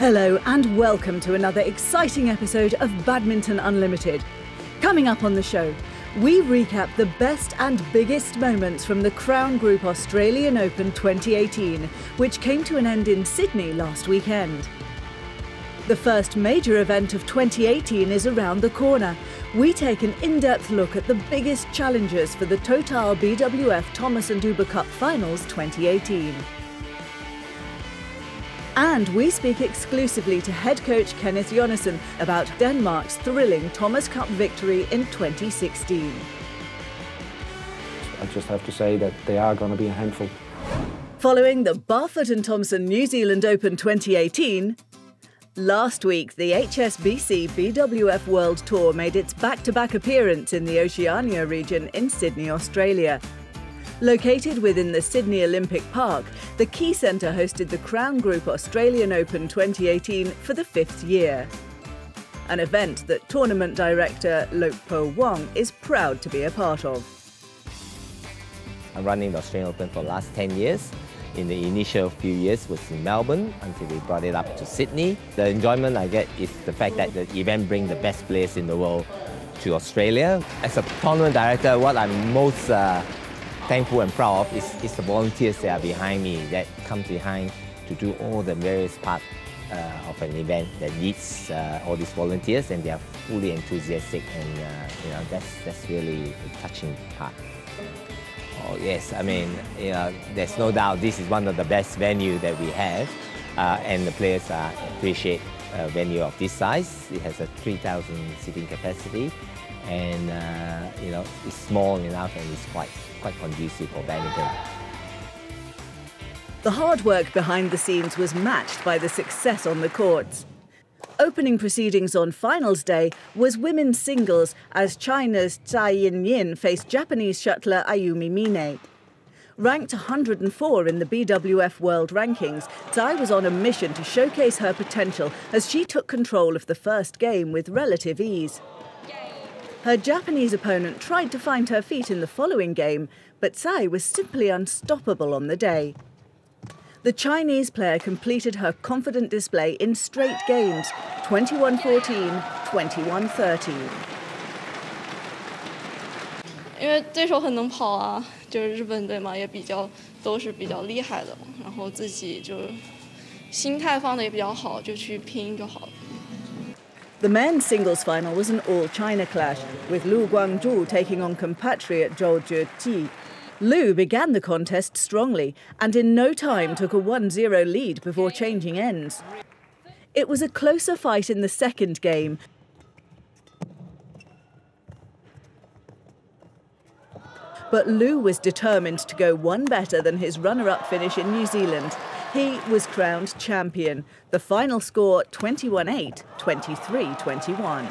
Hello and welcome to another exciting episode of Badminton Unlimited. Coming up on the show, we recap the best and biggest moments from the Crown Group Australian Open 2018, which came to an end in Sydney last weekend. The first major event of 2018 is around the corner. We take an in-depth look at the biggest challenges for the Total BWF Thomas and Uber Cup Finals 2018. And we speak exclusively to head coach Kenneth Jonassen about Denmark's thrilling Thomas Cup victory in 2016. I just have to say that they are going to be a handful. Following the Barfoot and Thompson New Zealand Open 2018, last week the HSBC BWF World Tour made its back-to-back appearance in the Oceania region in Sydney, Australia. Located within the Sydney Olympic Park, the Key Centre hosted the Crown Group Australian Open 2018 for the 5th year. An event that tournament director Lok Po Wong is proud to be a part of. I'm running the Australian Open for the last 10 years. In the initial few years was in Melbourne until we brought it up to Sydney. The enjoyment I get is the fact that the event brings the best players in the world to Australia. As a tournament director, what I'm most thankful and proud of is the volunteers that are behind me, that come behind to do all the various parts of an event that needs all these volunteers, and they are fully enthusiastic, and that's really a touching part. Oh yes, I mean, there's no doubt this is one of the best venues that we have, and the players appreciate a venue of this size. It has a 3,000 seating capacity, and it's small enough and it's quite conducive for badminton. The hard work behind the scenes was matched by the success on the courts. Opening proceedings on finals day was women's singles as China's Tsai Yin-Yin faced Japanese shuttler Ayumi Mine. Ranked 104 in the BWF World Rankings, Tsai was on a mission to showcase her potential as she took control of the first game with relative ease. Her Japanese opponent tried to find her feet in the following game, but Tsai was simply unstoppable on the day. The Chinese player completed her confident display in straight games, 21-14, 21-13. 因为对手很能跑啊，就是日本队嘛，都是比较厉害的，然后自己就心态放得也比较好，就去拼就好了。 The men's singles final was an all-China clash, with Lu Guangzhou taking on compatriot Zhou Zheqi. Lu began the contest strongly and in no time took a 1-0 lead before changing ends. It was a closer fight in the second game, but Lu was determined to go one better than his runner-up finish in New Zealand. He was crowned champion. The final score 21-8, 23-21.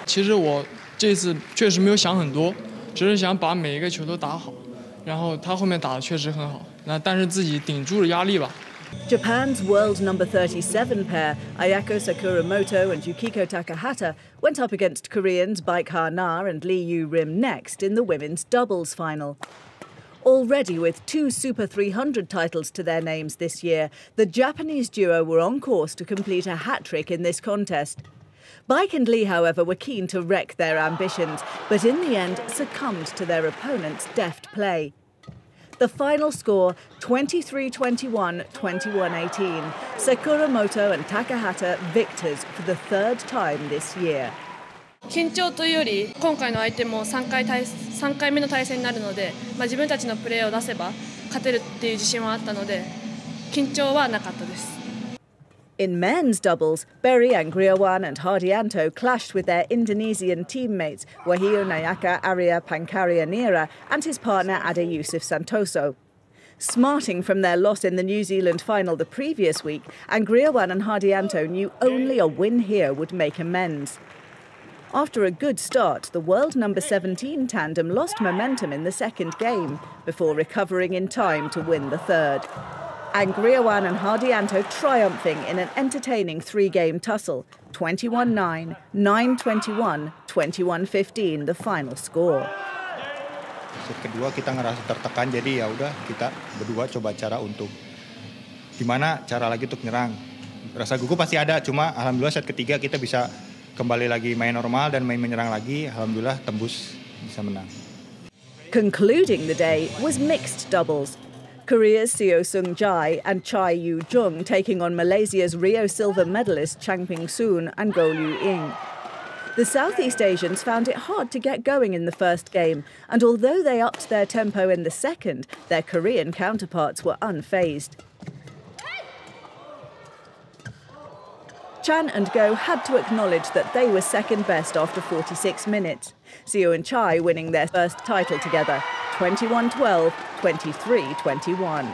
其实我这次确实没有想很多，只是想把每一个球都打好。然后他后面打得确实很好，但是自己顶住了压力吧。 Japan's world number 37 pair, Ayako Sakuramoto and Yukiko Takahata, went up against Koreans Baik-ha Na and Lee Yu-rim next in the women's doubles final. Already with 2 Super 300 titles to their names this year, the Japanese duo were on course to complete a hat-trick in this contest. Baik and Lee, however, were keen to wreck their ambitions, but in the end succumbed to their opponent's deft play. The final score 23-21, 21-18. Sakuramoto and Takahata victors for the third time this year. 緊張というより、今回の相手も3回目の対戦になるので、自分たちのプレーを出せば勝てるっていう自信はあったので、緊張はなかったです。 In men's doubles, Berry Angriawan and Hardianto clashed with their Indonesian teammates Wahyu Nayaka Arya Pankarianira and his partner Ade Yusuf Santoso. Smarting from their loss in the New Zealand final the previous week, Angriawan and Hardianto knew only a win here would make amends. After a good start, the world number 17 tandem lost momentum in the second game before recovering in time to win the third. Angriawan and Hardianto triumphing in an entertaining 3-game tussle, 21-9, 9-21, 21-15, the final score. Set kedua kita ngerasa tertekan, jadi ya udah kita berdua coba cara untuk gimana cara lagi untuk nyerang. Rasa gugup pasti ada, cuma alhamdulillah set ketiga kita bisa kembali lagi main normal dan main menyerang lagi. Alhamdulillah tembus bisa menang. Concluding the day was mixed doubles. Korea's Seo Seung-jae and Chai Yu-jung taking on Malaysia's Rio silver medalist Chang Ping-soon and Go Liu-ying. The Southeast Asians found it hard to get going in the first game, and although they upped their tempo in the second, their Korean counterparts were unfazed. Chan and Go had to acknowledge that they were second best after 46 minutes. Seo and Chai winning their first title together, 21-12, 23-21.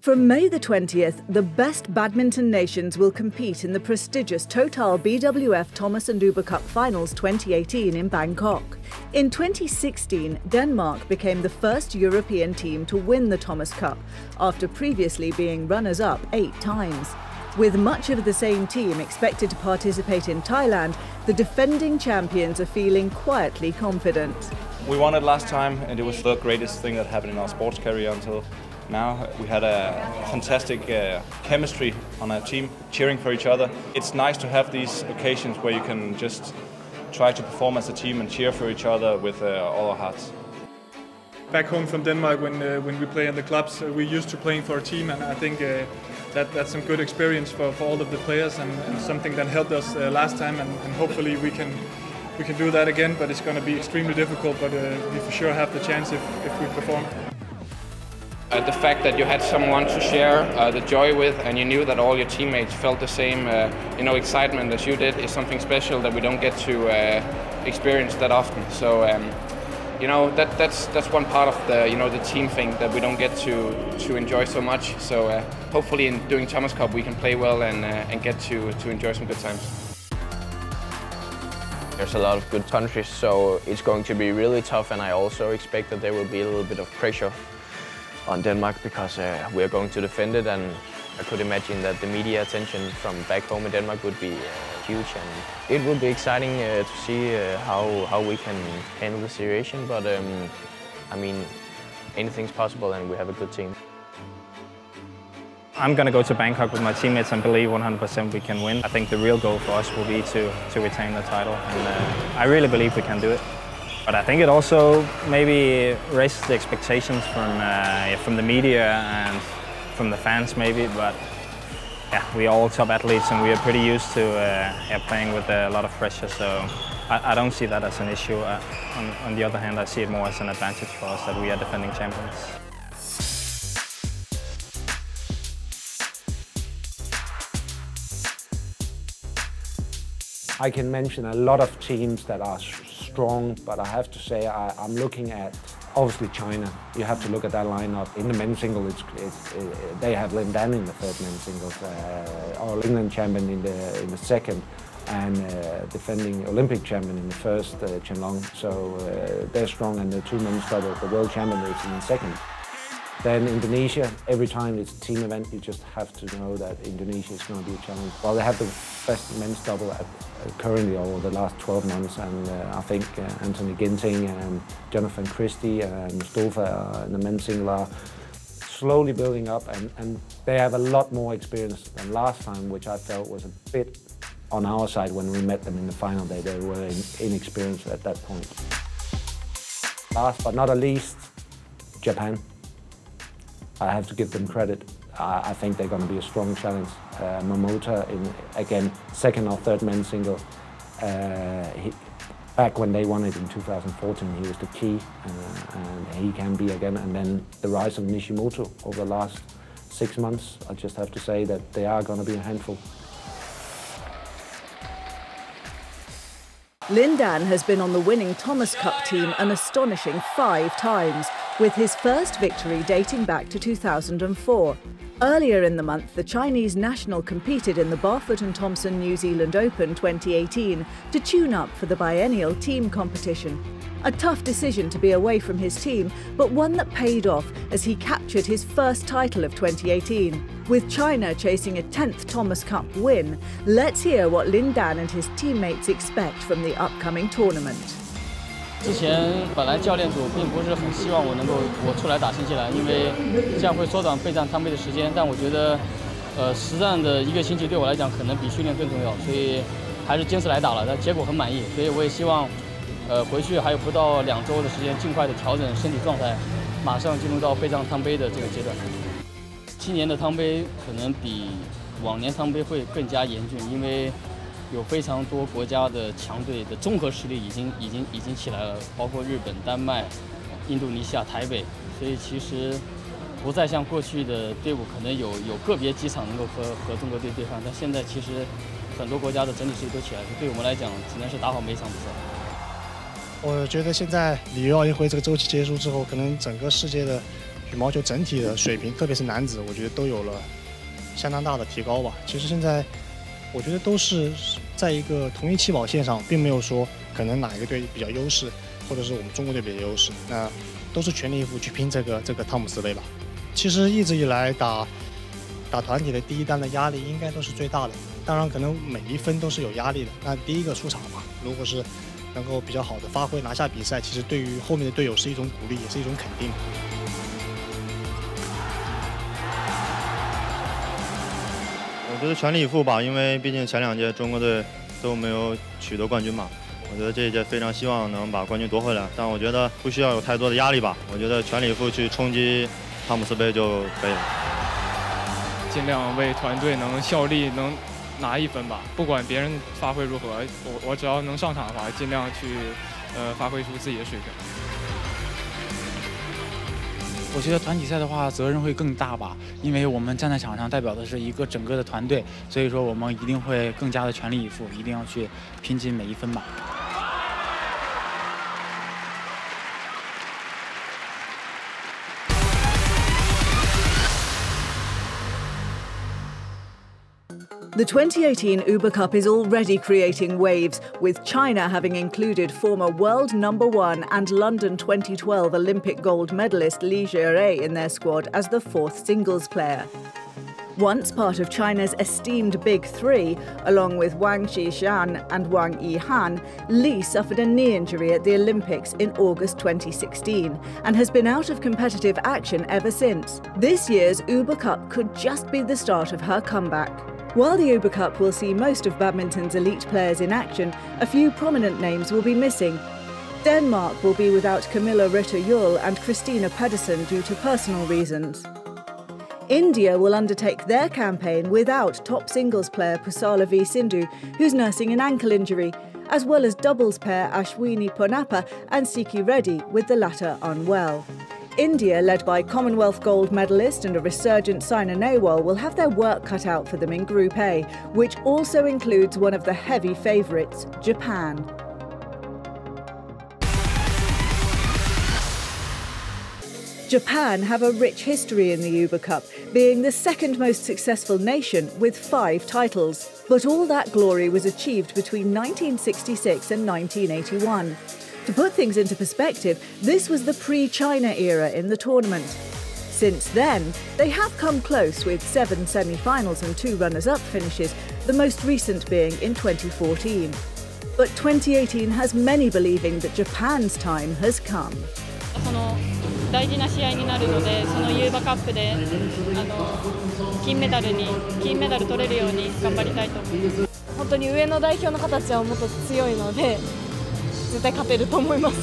From May the 20th, the best badminton nations will compete in the prestigious Total BWF Thomas and Uber Cup Finals 2018 in Bangkok. In 2016, Denmark became the first European team to win the Thomas Cup, after previously being runners-up 8 times. With much of the same team expected to participate in Thailand, the defending champions are feeling quietly confident. We won it last time, and it was the greatest thing that happened in our sports career until now. We had a fantastic chemistry on our team, cheering for each other. It's nice to have these occasions where you can just try to perform as a team and cheer for each other with all our hearts. Back home from Denmark, when we play in the clubs, we're used to playing for a team, and I think that's some good experience for all of the players, and something that helped us last time, and hopefully we can do that again. But it's going to be extremely difficult, but we for sure have the chance if we perform. The fact that you had someone to share the joy with, and you knew that all your teammates felt the same excitement as you did, is something special that we don't get to experience that often. So that's one part of the team thing that we don't get to enjoy so much. So hopefully in doing Thomas Cup we can play well and get to enjoy some good times. There's a lot of good countries, so it's going to be really tough, and I also expect that there will be a little bit of pressure on Denmark because we are going to defend it, and I could imagine that the media attention from back home in Denmark would be huge, and it would be exciting to see how we can handle the situation. But I mean, anything's possible, and we have a good team. I'm going to go to Bangkok with my teammates and believe 100% we can win. I think the real goal for us will be to retain the title, and I really believe we can do it. But I think it also maybe raises the expectations from the media and from the fans maybe. But yeah, we are all top athletes and we are pretty used to playing with a lot of pressure. So I don't see that as an issue. On the other hand, I see it more as an advantage for us that we are defending champions. I can mention a lot of teams that are strong, but I have to say I'm looking at obviously China. You have to look at that lineup. In the men's single, they have Lin Dan in the third men's singles, All England champion in the second, and defending Olympic champion in the first, Chen Long. So they're strong, and the 2 men's double, the world champion is in the second. Then Indonesia, every time it's a team event, you just have to know that Indonesia is going to be a challenge. Well, they have the best men's double currently over the last 12 months, and I think Anthony Ginting and Jonathan Christie and Mustafa in the men's single are slowly building up, and they have a lot more experience than last time, which I felt was a bit on our side when we met them in the final day. They were inexperienced at that point. Last but not least, Japan. I have to give them credit. I think they're going to be a strong challenge. Momota, again, second or third men's single. Back when they won it in 2014, he was the key, and he can be again. And then the rise of Nishimoto over the last 6 months, I just have to say that they are going to be a handful. Lin Dan has been on the winning Thomas Cup team an astonishing 5 times, with his first victory dating back to 2004. Earlier in the month, the Chinese national competed in the Barfoot and Thompson New Zealand Open 2018 to tune up for the biennial team competition. A tough decision to be away from his team, but one that paid off as he captured his first title of 2018. With China chasing a 10th Thomas Cup win, let's hear what Lin Dan and his teammates expect from the upcoming tournament. 之前本来教练组并不是很希望我出来打新西兰，因为这样会缩短备战汤杯的时间。但我觉得，实战的1个星期对我来讲可能比训练更重要，所以还是坚持来打了。但结果很满意，所以我也希望，回去还有不到2周的时间，尽快的调整身体状态，马上进入到备战汤杯的这个阶段。今年的汤杯可能比往年汤杯会更加严峻，因为有非常多国家的强队的综合实力已经起来了，包括日本、丹麦、印度尼西亚、台北，所以其实不再像过去的队伍可能有个别几场能够和中国队对抗，但现在其实很多国家的整体实力都起来了，对我们来讲只能是打好每一场比赛。我觉得现在里约奥运会这个周期结束之后，可能整个世界的羽毛球整体的水平，特别是男子，我觉得都有了相当大的提高吧。其实现在我觉得都是在一个同一起跑线上，并没有说可能哪一个队比较优势，或者是我们中国队比较优势，那都是全力以赴去拼这个汤姆斯杯吧。其实一直以来打团体的第一单的压力应该都是最大的，当然可能每一分都是有压力的。那第一个出场嘛，如果是能够比较好的发挥拿下比赛，其实对于后面的队友是一种鼓励，也是一种肯定。我觉得全力以赴吧，因为毕竟前2届中国队都没有取得冠军嘛。我觉得这一届非常希望能把冠军夺回来，但我觉得不需要有太多的压力吧。我觉得全力以赴去冲击汤姆斯杯就可以了。尽量为团队能效力，能拿1分吧。不管别人发挥如何，我只要能上场的话，尽量去发挥出自己的水平。我觉得团体赛的话，责任会更大吧，因为我们站在场上代表的是一个整个的团队，所以说我们一定会更加的全力以赴，一定要去拼尽每一分吧。The 2018 Uber Cup is already creating waves, with China having included former world #1 and London 2012 Olympic gold medalist Li Jie in their squad as the 4th singles player. Once part of China's esteemed Big Three, along with Wang Qishan and Wang Yihan, Li suffered a knee injury at the Olympics in August 2016 and has been out of competitive action ever since. This year's Uber Cup could just be the start of her comeback. While the Uber Cup will see most of badminton's elite players in action, a few prominent names will be missing. Denmark will be without Camilla Rytter-Juhl and Christina Pedersen due to personal reasons. India will undertake their campaign without top singles player Pusalavi Sindhu, who's nursing an ankle injury, as well as doubles pair Ashwini Ponnappa and Siki Reddy, with the latter unwell. India, led by Commonwealth gold medalist and a resurgent Saina Nehwal, will have their work cut out for them in Group A, which also includes one of the heavy favourites, Japan. Japan have a rich history in the Uber Cup, being the second most successful nation with 5 titles. But all that glory was achieved between 1966 and 1981. To put things into perspective, this was the pre-China era in the tournament. Since then, they have come close with 7 semi-finals and 2 runners-up finishes, the most recent being in 2014. But 2018 has many believing that Japan's time has come. 大事な試合になるので、そのユーバカップで金メダル取れるように頑張りたいと思います。本当に上の代表の方たちはもっと強いので、絶対勝てると思います。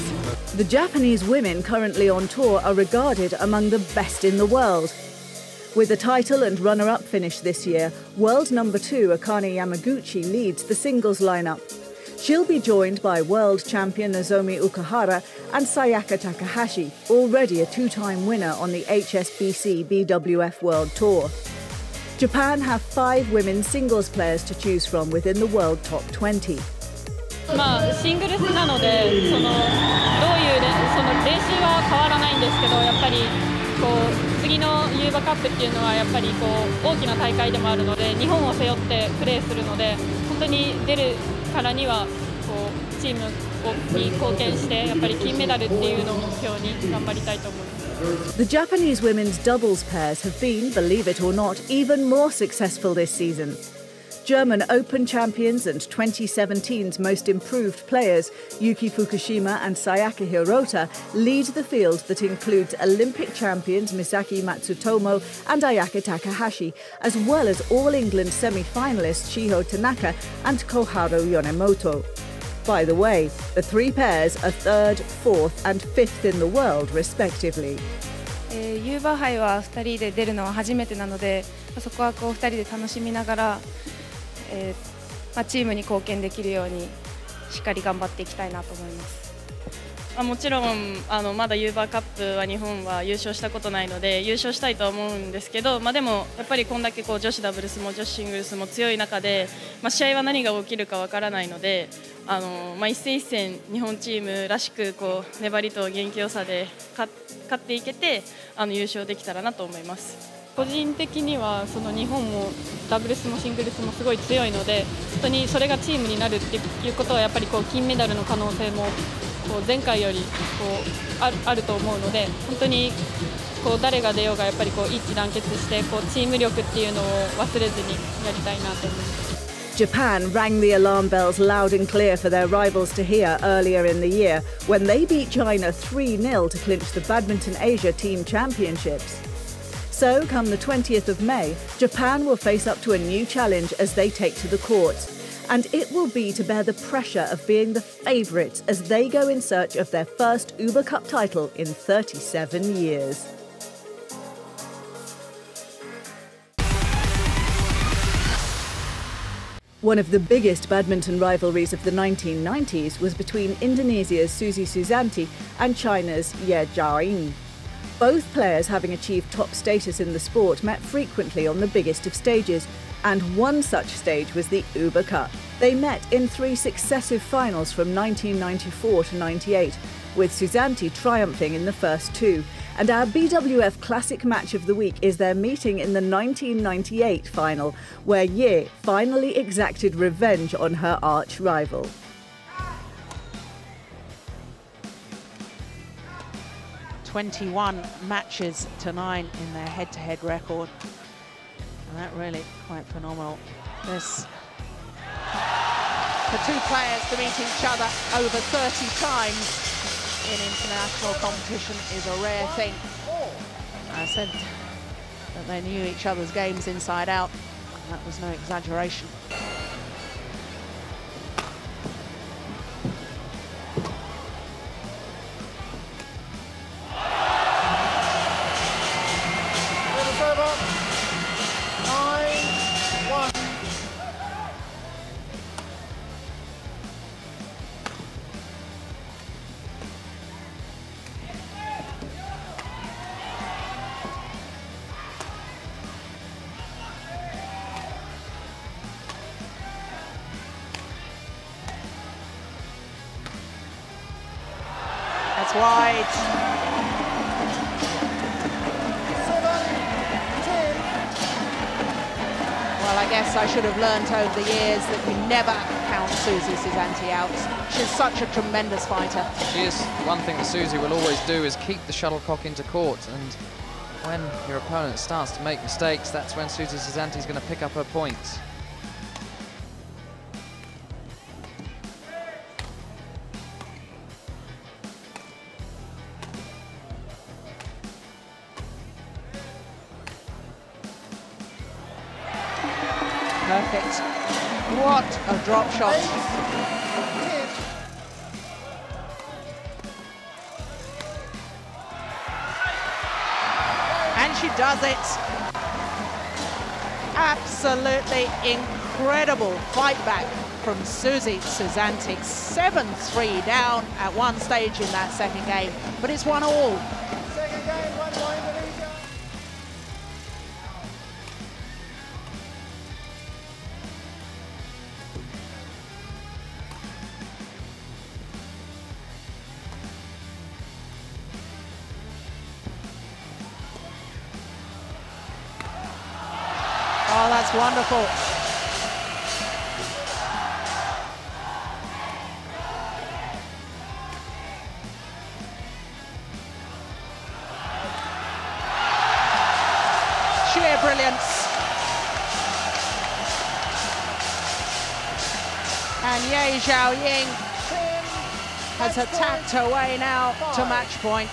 The Japanese women currently on tour are regarded among the best in the world. With a title and runner-up finish this year, world #2 Akane Yamaguchi leads the singles lineup. She'll be joined by world champion Nozomi Okuhara and Sayaka Takahashi, already a 2-time winner on the HSBC BWF World Tour. Japan have 5 women's singles players to choose from within the world top 20. シングルスなので、どういうその練習は変わらないんですけど、やっぱり次のユーバカップっていうのはやっぱり大きな大会でもあるので、日本を背負ってプレーするので、本当に出るからにはチームに貢献してやっぱり金メダルっていうのを目標に頑張りたいと思います。 The Japanese women's doubles pairs have been, believe it or not, even more successful this season. German Open champions and 2017's most improved players, Yuki Fukushima and Sayaka Hirota, lead the field that includes Olympic champions Misaki Matsutomo and Ayaka Takahashi, as well as All England semi-finalists Shiho Tanaka and Koharu Yonemoto. By the way, the three pairs are third, fourth and fifth in the world, respectively. ユーバー杯は2人で出るのは初めてなので、そこは2人で楽しみながら、チームに貢献できるようにしっかり頑張っていきたいなと思います。もちろんまだユーバーカップは日本は優勝したことないので優勝したいとは思うんですけど、でもやっぱりこんだけ女子ダブルスも女子シングルスも強い中で、試合は何が起きるかわからないので、一戦一戦日本チームらしく粘りと元気よさで勝っていけて優勝できたらなと思います。個人的には日本もダブルスもシングルスもすごい強いので、本当にそれがチームになるっていうことはやっぱり金メダルの可能性も前回よりあると思うので、本当に誰が出ようがやっぱり一致団結してチーム力っていうのを忘れずにやりたいなと思います。Japan rang the alarm bells loud and clear for their rivals to hear earlier in the year when they beat China 3-0 to clinch the Badminton Asia Team Championships. So, come the 20th of May, Japan will face up to a new challenge as they take to the courts. And it will be to bear the pressure of being the favourites as they go in search of their first Uber Cup title in 37 years. One of the biggest badminton rivalries of the 1990s was between Indonesia's Suzy Susanti and China's Ye Zhaoying. Both players, having achieved top status in the sport, met frequently on the biggest of stages, and one such stage was the Uber Cup. They met in 3 successive finals from 1994 to 98, with Susanti triumphing in the first 2. And our BWF Classic Match of the Week is their meeting in the 1998 final, where Ye finally exacted revenge on her arch rival. Matches to 9 in their head-to-head record. And that really quite phenomenal. This for two players to meet each other over 30 times in international competition is a rare thing. I said that they knew each other's games inside out, and that was no exaggeration. That's wide. 7-10. Well, I guess I should have learnt over the years that you never count Suzy Susanti out. She's such a tremendous fighter. She is. One thing that Suzy will always do is keep the shuttlecock into court, and when your opponent starts to make mistakes, that's when Suzy Susanti is going to pick up her points. Perfect. What a drop shot. And she does it. Absolutely incredible fight back from Suzy Susanti. 7-3 down at one stage in that second game, but it's 1-1. Second game, 1 point Indonesia. Oh, that's wonderful. Sheer brilliance. And Ye Xiaoying has attacked her way now to match point.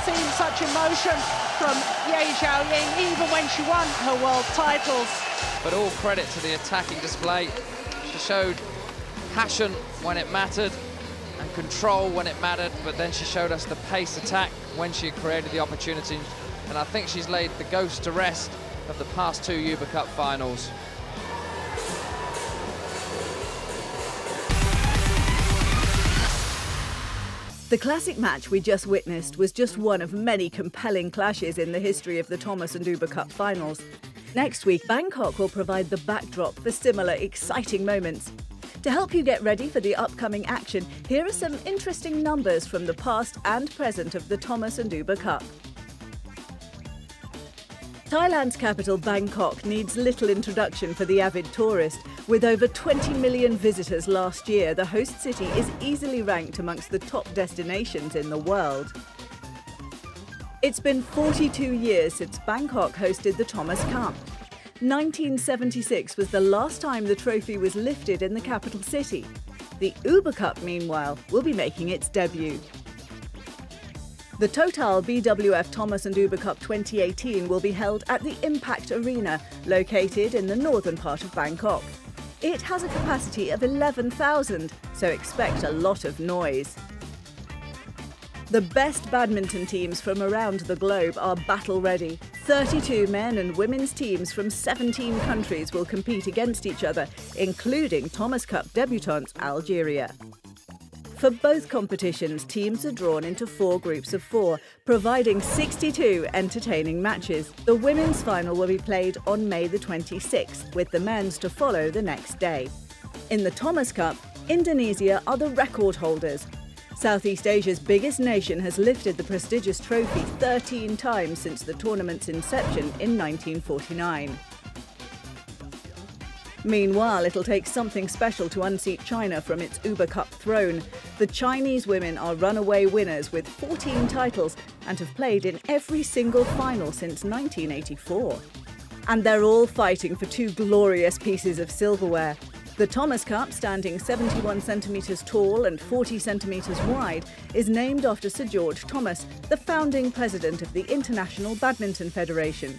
Seen such emotion from Ye Xiaoying, even when she won her world titles. But all credit to the attacking display. She showed passion when it mattered and control when it mattered, but then she showed us the pace attack when she created the opportunity. And I think she's laid the ghost to rest of the past two Uber Cup finals. The classic match we just witnessed was just one of many compelling clashes in the history of the Thomas and Uber Cup finals. Next week, Bangkok will provide the backdrop for similar exciting moments. To help you get ready for the upcoming action, here are some interesting numbers from the past and present of the Thomas and Uber Cup. Thailand's capital, Bangkok, needs little introduction for the avid tourist. With over 20 million visitors last year, the host city is easily ranked amongst the top destinations in the world. It's been 42 years since Bangkok hosted the Thomas Cup. 1976 was the last time the trophy was lifted in the capital city. The Uber Cup, meanwhile, will be making its debut. The Total BWF Thomas and Uber Cup 2018 will be held at the Impact Arena, located in the northern part of Bangkok. It has a capacity of 11,000, so expect a lot of noise. The best badminton teams from around the globe are battle-ready. 32 men and women's teams from 17 countries will compete against each other, including Thomas Cup debutante Algeria. For both competitions, teams are drawn into 4 groups of 4, providing 62 entertaining matches. The women's final will be played on May the 26th, with the men's to follow the next day. In the Thomas Cup, Indonesia are the record holders. Southeast Asia's biggest nation has lifted the prestigious trophy 13 times since the tournament's inception in 1949. Meanwhile, it'll take something special to unseat China from its Uber Cup throne. The Chinese women are runaway winners with 14 titles and have played in every single final since 1984. And they're all fighting for 2 glorious pieces of silverware. The Thomas Cup, standing 71 centimetres tall and 40 centimetres wide, is named after Sir George Thomas, the founding president of the International Badminton Federation.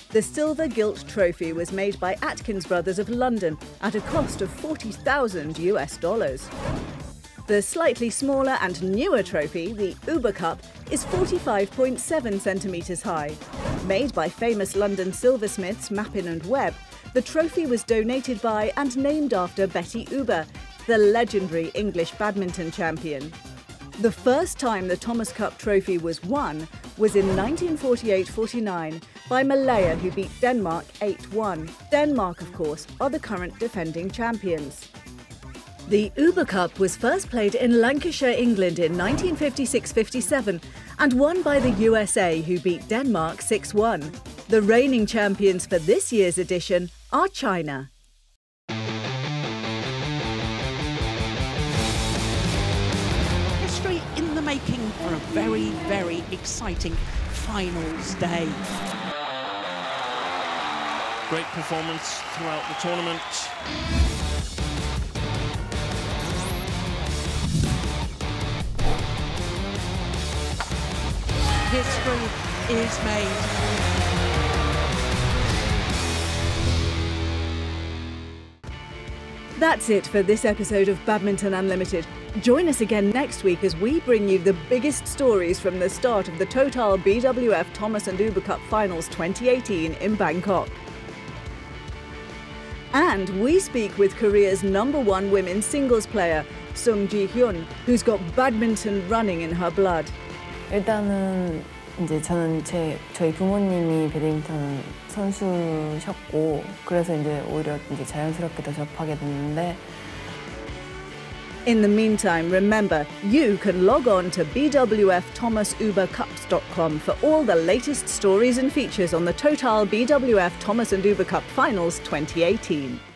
The silver gilt trophy was made by Atkins Brothers of London at a cost of $40,000 US. The slightly smaller and newer trophy, the Uber Cup, is 45.7 centimetres high. Made by famous London silversmiths Mappin and Webb, the trophy was donated by and named after Betty Uber, the legendary English badminton champion. The first time the Thomas Cup trophy was won was in 1948-49 by Malaya, who beat Denmark 8-1. Denmark, of course, are the current defending champions. The Uber Cup was first played in Lancashire, England in 1956-57 and won by the USA, who beat Denmark 6-1. The reigning champions for this year's edition are China. History in the making for a very, very exciting finals day. Great performance throughout the tournament. History is made. That's it for this episode of Badminton Unlimited. Join us again next week as we bring you the biggest stories from the start of the Total BWF Thomas and Uber Cup Finals 2018 in Bangkok. And we speak with Korea's #1 women's singles player, Sung Ji-hyun, who's got badminton running in her blood. 일단은 이제 저는 저희 부모님이 배드민턴 선수셨고 그래서 이제 오히려 이제 자연스럽게 더 접하게 됐는데 In the meantime, remember, you can log on to bwfthomasUbercups.com for all the latest stories and features on the Total BWF Thomas and Uber Cup Finals 2018.